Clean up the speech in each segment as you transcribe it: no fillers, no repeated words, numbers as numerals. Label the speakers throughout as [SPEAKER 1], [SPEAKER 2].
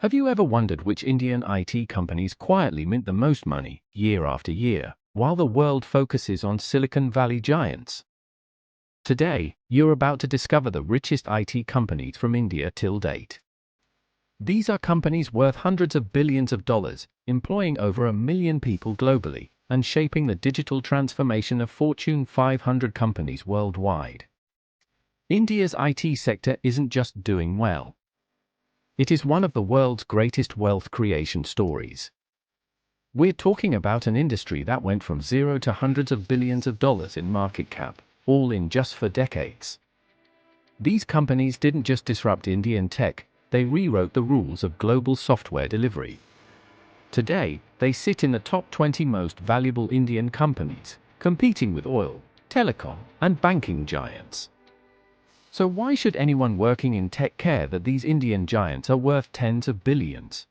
[SPEAKER 1] Have you ever wondered which Indian IT companies quietly mint the most money, year after year, while the world focuses on Silicon Valley giants? Today, you're about to discover the richest IT companies from India till date. These are companies worth hundreds of billions of dollars, employing over 1 million people globally, and shaping the digital transformation of Fortune 500 companies worldwide. India's IT sector isn't just doing well. It is one of the world's greatest wealth creation stories. We're talking about an industry that went from zero to hundreds of billions of dollars in market cap, all in just 4 decades. These companies didn't just disrupt Indian tech, they rewrote the rules of global software delivery. Today, they sit in the top 20 most valuable Indian companies, competing with oil, telecom, and banking giants. So why should anyone working in tech care that these Indian giants are worth tens of billions?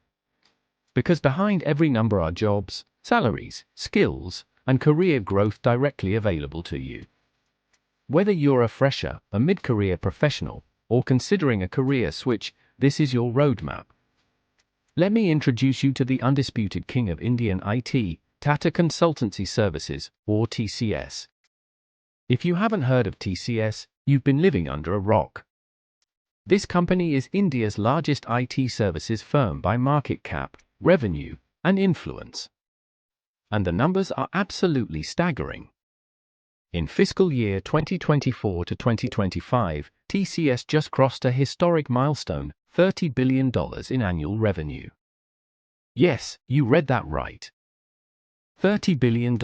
[SPEAKER 1] Because behind every number are jobs, salaries, skills, and career growth directly available to you. Whether you're a fresher, a mid-career professional, or considering a career switch, this is your roadmap. Let me introduce you to the undisputed king of Indian IT, Tata Consultancy Services, or TCS. If you haven't heard of TCS, you've been living under a rock. This company is India's largest IT services firm by market cap, revenue, and influence. And the numbers are absolutely staggering. In fiscal year 2024 to 2025, TCS just crossed a historic milestone, $30 billion in annual revenue. Yes, you read that right. $30 billion.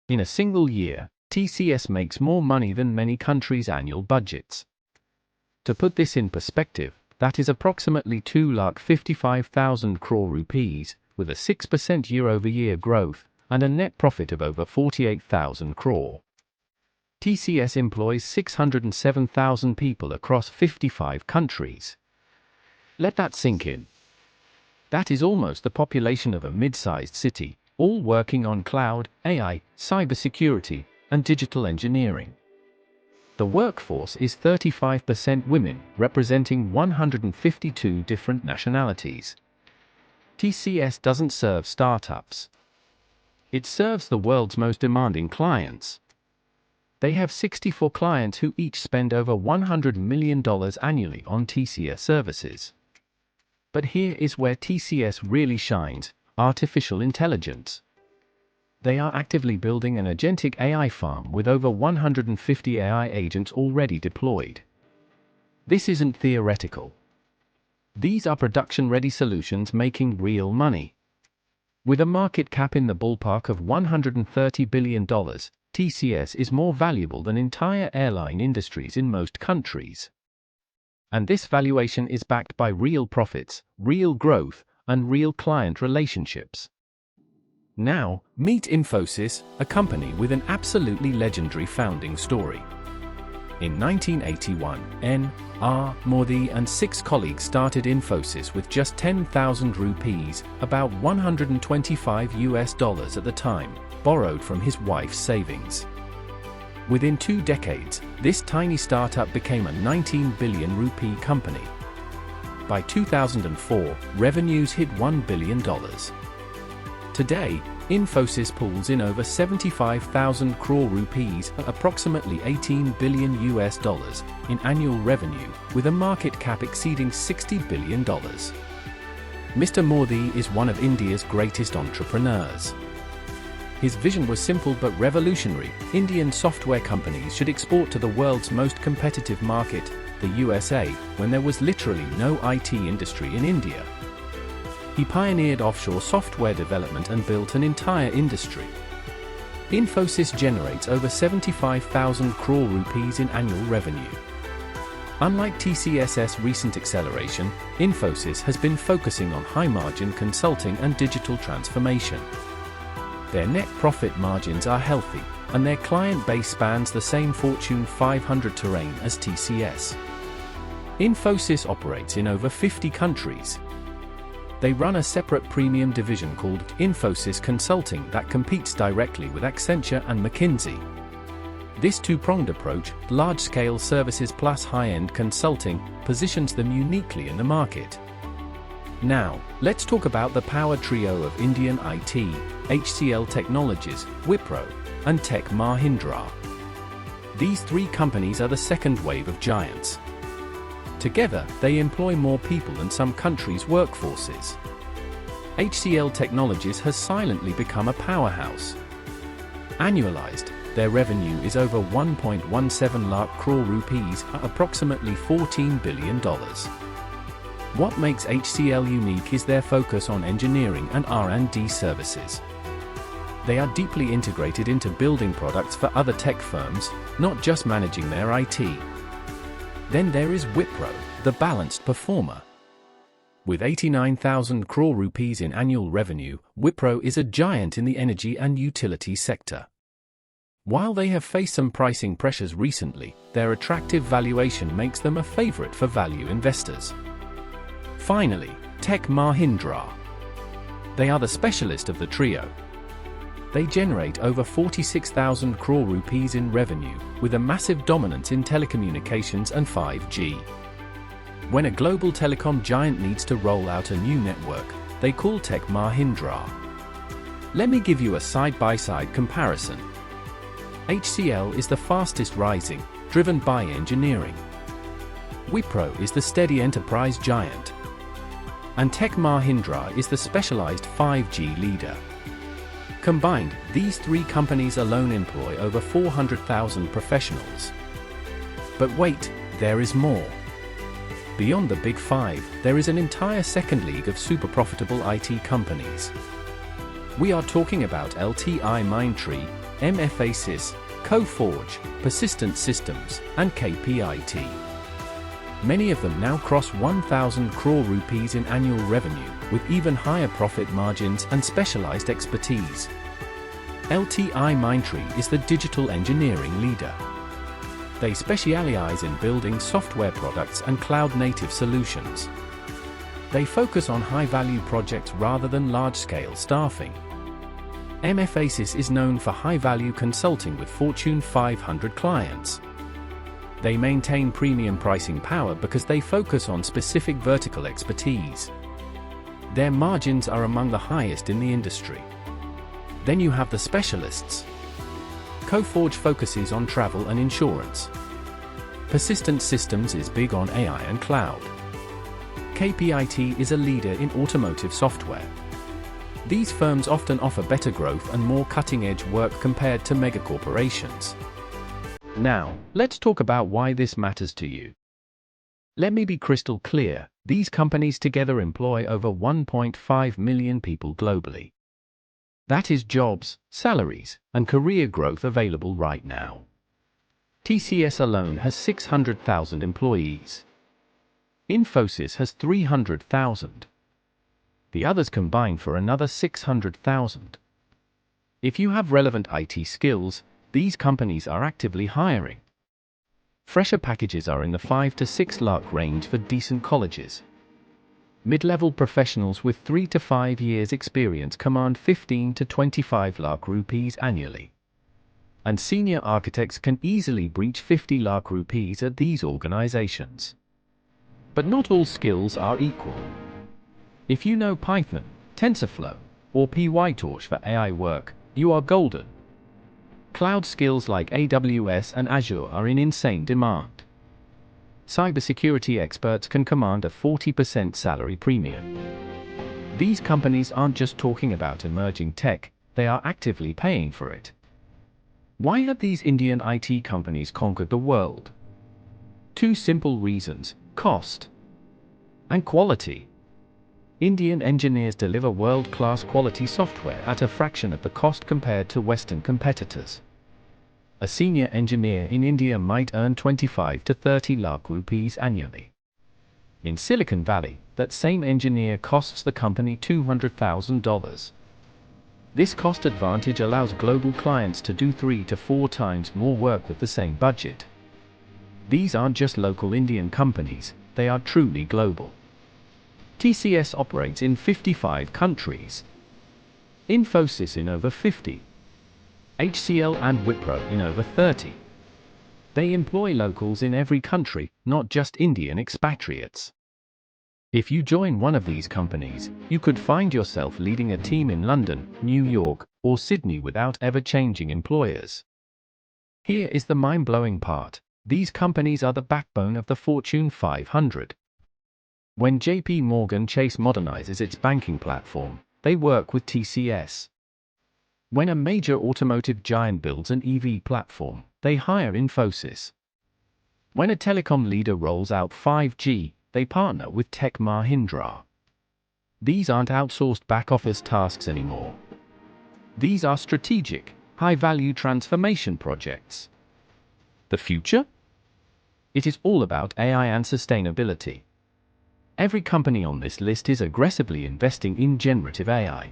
[SPEAKER 1] In a single year, TCS makes more money than many countries' annual budgets. To put this in perspective, that is approximately 2,55,000 crore rupees, with a 6% year-over-year growth, and a net profit of over 48,000 crore. TCS employs 607,000 people across 55 countries. Let that sink in. That is almost the population of a mid-sized city, all working on cloud, AI, cybersecurity, and digital engineering. The workforce is 35% women, representing 152 different nationalities. TCS doesn't serve startups. It serves the world's most demanding clients. They have 64 clients who each spend over $100 million annually on TCS services. But here is where TCS really shines: artificial intelligence. They are actively building an agentic AI farm with over 150 AI agents already deployed. This isn't theoretical. These are production-ready solutions making real money. With a market cap in the ballpark of $130 billion, TCS is more valuable than entire airline industries in most countries. And this valuation is backed by real profits, real growth, and real client relationships. Now, meet Infosys, a company with an absolutely legendary founding story. In 1981, N.R. Murthy and 6 colleagues started Infosys with just 10,000 rupees, about $125 at the time, borrowed from his wife's savings. Within 2 decades, this tiny startup became a 19 billion rupee company. By 2004, revenues hit $1 billion. Today, Infosys pulls in over 75,000 crore rupees, approximately $18 billion in annual revenue, with a market cap exceeding $60 billion. Mr. Murthy is one of India's greatest entrepreneurs. His vision was simple but revolutionary: Indian software companies should export to the world's most competitive market, the USA, when there was literally no IT industry in India. He pioneered offshore software development and built an entire industry. Infosys generates over 75,000 crore rupees in annual revenue. Unlike TCS's recent acceleration, Infosys has been focusing on high-margin consulting and digital transformation. Their net profit margins are healthy, and their client base spans the same Fortune 500 terrain as TCS. Infosys operates in over 50 countries. They run a separate premium division called Infosys Consulting that competes directly with Accenture and McKinsey. This two-pronged approach, large-scale services plus high-end consulting, positions them uniquely in the market. Now, let's talk about the power trio of Indian IT, HCL Technologies, Wipro, and Tech Mahindra. These three companies are the second wave of giants. Together, they employ more people than some countries' workforces. HCL Technologies has silently become a powerhouse. Annualized, their revenue is over 1.17 lakh crore rupees, approximately $14 billion. What makes HCL unique is their focus on engineering and R&D services. They are deeply integrated into building products for other tech firms, not just managing their IT. Then there is Wipro, the balanced performer. With 89,000 crore rupees in annual revenue, Wipro is a giant in the energy and utility sector. While they have faced some pricing pressures recently, their attractive valuation makes them a favorite for value investors. Finally, Tech Mahindra. They are the specialist of the trio. They generate over 46,000 crore rupees in revenue, with a massive dominance in telecommunications and 5G. When a global telecom giant needs to roll out a new network, they call Tech Mahindra. Let me give you a side-by-side comparison. HCL is the fastest rising, driven by engineering. Wipro is the steady enterprise giant. And Tech Mahindra is the specialized 5G leader. Combined, these three companies alone employ over 400,000 professionals. But wait, there is more. Beyond the Big Five, there is an entire second league of super profitable IT companies. We are talking about LTIMindtree, Mphasis, Coforge, Persistent Systems, and KPIT. Many of them now cross 1,000 crore rupees in annual revenue, with even higher profit margins and specialized expertise. LTIMindtree is the digital engineering leader. They specialize in building software products and cloud-native solutions. They focus on high-value projects rather than large-scale staffing. Mphasis is known for high-value consulting with Fortune 500 clients. They maintain premium pricing power because they focus on specific vertical expertise. Their margins are among the highest in the industry. Then you have the specialists. Coforge focuses on travel and insurance. Persistent Systems is big on AI and cloud. KPIT is a leader in automotive software. These firms often offer better growth and more cutting-edge work compared to megacorporations. Now, let's talk about why this matters to you. Let me be crystal clear, these companies together employ over 1.5 million people globally. That is jobs, salaries, and career growth available right now. TCS alone has 600,000 employees. Infosys has 300,000. The others combine for another 600,000. If you have relevant IT skills, these companies are actively hiring. Fresher packages are in the 5 to 6 lakh range for decent colleges. Mid-level professionals with 3 to 5 years experience command 15 to 25 lakh rupees annually. And senior architects can easily breach 50 lakh rupees at these organizations. But not all skills are equal. If you know Python, TensorFlow, or PyTorch for AI work, you are golden. Cloud skills like AWS and Azure are in insane demand. Cybersecurity experts can command a 40% salary premium. These companies aren't just talking about emerging tech, they are actively paying for it. Why have these Indian IT companies conquered the world? Two simple reasons: cost and quality. Indian engineers deliver world-class quality software at a fraction of the cost compared to Western competitors. A senior engineer in India might earn 25 to 30 lakh rupees annually. In Silicon Valley, that same engineer costs the company $200,000. This cost advantage allows global clients to do 3 to 4 times more work with the same budget. These aren't just local Indian companies, they are truly global. TCS operates in 55 countries. Infosys in over 50. HCL and Wipro in over 30. They employ locals in every country, not just Indian expatriates. If you join one of these companies, you could find yourself leading a team in London, New York, or Sydney without ever changing employers. Here is the mind-blowing part. These companies are the backbone of the Fortune 500. When JP Morgan Chase modernizes its banking platform, they work with TCS. When a major automotive giant builds an EV platform, they hire Infosys. When a telecom leader rolls out 5G, they partner with Tech Mahindra. These aren't outsourced back-office tasks anymore. These are strategic, high-value transformation projects. The future? It is all about AI and sustainability. Every company on this list is aggressively investing in generative AI.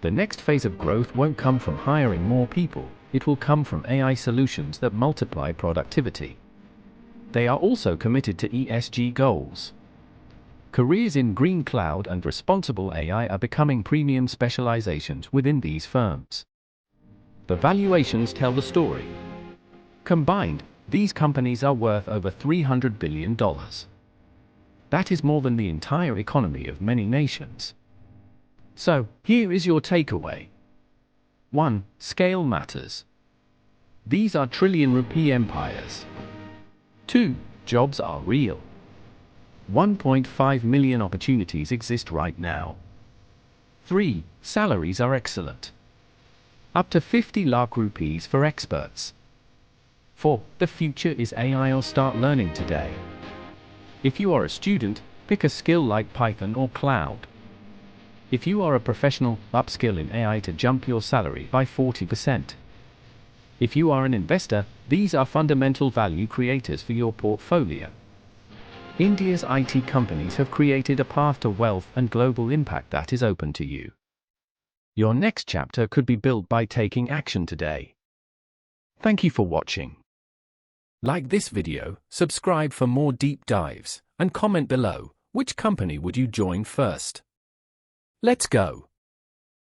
[SPEAKER 1] The next phase of growth won't come from hiring more people, it will come from AI solutions that multiply productivity. They are also committed to ESG goals. Careers in green cloud and responsible AI are becoming premium specializations within these firms. The valuations tell the story. Combined, these companies are worth over $300 billion. That is more than the entire economy of many nations. So, here is your takeaway. 1. Scale matters. These are trillion-rupee empires. 2. Jobs are real. 1.5 million opportunities exist right now. 3. Salaries are excellent. Up to 50 lakh rupees for experts. 4. The future is AI or start learning today. If you are a student, pick a skill like Python or cloud. If you are a professional, upskill in AI to jump your salary by 40%. If you are an investor, these are fundamental value creators for your portfolio. India's IT companies have created a path to wealth and global impact that is open to you. Your next chapter could be built by taking action today. Thank you for watching. Like this video, subscribe for more deep dives, and comment below, which company would you join first? Let's go.